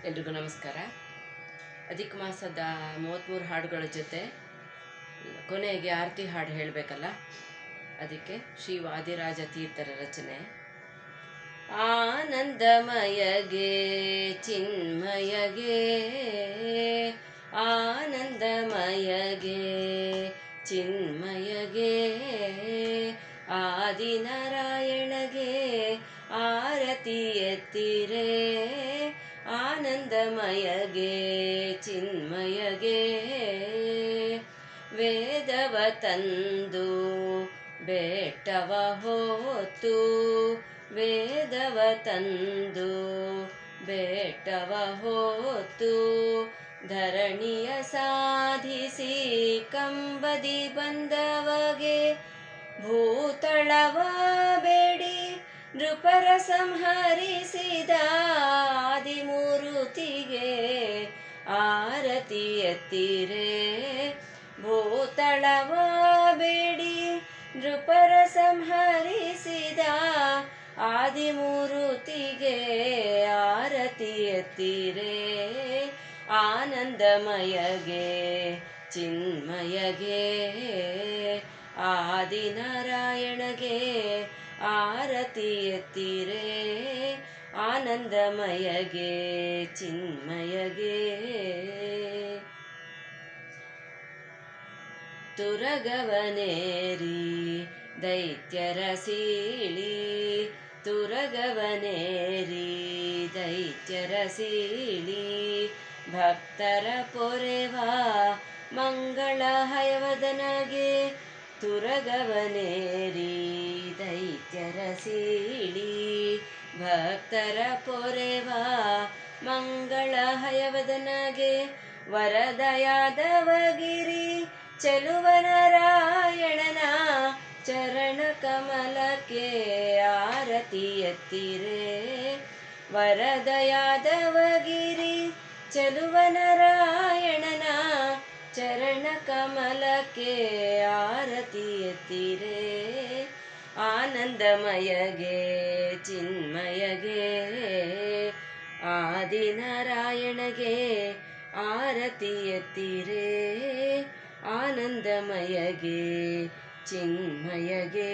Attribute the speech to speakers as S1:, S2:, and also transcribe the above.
S1: ಎಲ್ರಿಗೂ ನಮಸ್ಕಾರ. ಅಧಿಕ ಮಾಸದ 33 ಹಾಡುಗಳ ಜೊತೆ ಕೊನೆಗೆ ಆರತಿ ಹಾಡು ಹೇಳಬೇಕಲ್ಲ, ಅದಕ್ಕೆ ಶ್ರೀ ವಾದಿರಾಜ ತೀರ್ಥರ ರಚನೆ. ಆನಂದಮಯಗೆ ಚಿನ್ಮಯಗೆ, ಆನಂದಮಯಗೆ ಚಿನ್ಮಯಗೆ, ಆದಿನಾರಾಯಣಗೆ ಆರತಿ ಎತ್ತಿರೆ, ಆನಂದಮಯಗೆ ಚಿನ್ಮಯಗೆ. ವೇದವ ತಂದು ಬೆಟ್ಟವ ಹೊತ್ತು, ವೇದವ ತಂದು ಬೆಟ್ಟವ ಹೊತ್ತು, ಧರಣಿಯ ಸಾಧಿಸಿ ಕಂಬದಿ ಬಂದವಗೆ, ಭೂತಳವ ಬೇಡಿ ನೃಪರ ಸಂಹರಿಸಿದ ಆದಿಮೂರುತಿಗೆ ಆರತಿ ಎತ್ತಿರೆ, ಭೂತಳವ ಬೇಡಿ ನೃಪರ ಸಂಹರಿಸಿದ ಆದಿಮೂರುತಿಗೆ ಆರತಿ ಎತ್ತಿರೆ, ಆನಂದಮಯಗೆ ಚಿನ್ಮಯಗೆ, ಆದಿನಾರಾಯಣಗೆ ಆರತಿ ಎತ್ತಿರೆ, ಆನಂದಮಯಗೆ ಚಿನ್ಮಯಗೆ. ತುರಗವನೇರಿ ದೈತ್ಯರ ಸೀಳಿ, ತುರಗವನೇರಿ ದೈತ್ಯರ ಸೀಳಿ, ಭಕ್ತರ ಪೊರೆವ ಮಂಗಳ ಹಯವದನಗೆ, ತುರಗವನೇರಿ ದೈತ್ಯರ ಸೀಳಿ, ಭಕ್ತರ ಪೊರೆವ ಮಂಗಳ ಹಯವದನಗೆ, ವರದಯಾದವಗಿರಿ ಚೆಲುವನಾರಾಯಣನ ಚರಣ ಕಮಲಕ್ಕೆ ಆರತಿ ಎತ್ತಿರೆ, ವರದಯಾದವಗಿರಿ ಚೆಲುವನಾರಾಯಣನ ಚರಣ ಕಮಲಕ್ಕೆ ಆರತಿ ಎತ್ತಿರೆ, ಆನಂದಮಯಗೆ ಚಿನ್ಮಯಗೆ, ಆದಿನಾರಾಯಣಗೆ ಆರತಿ ಎತ್ತಿರೆ, ಆನಂದಮಯಗೆ ಚಿನ್ಮಯಗೆ.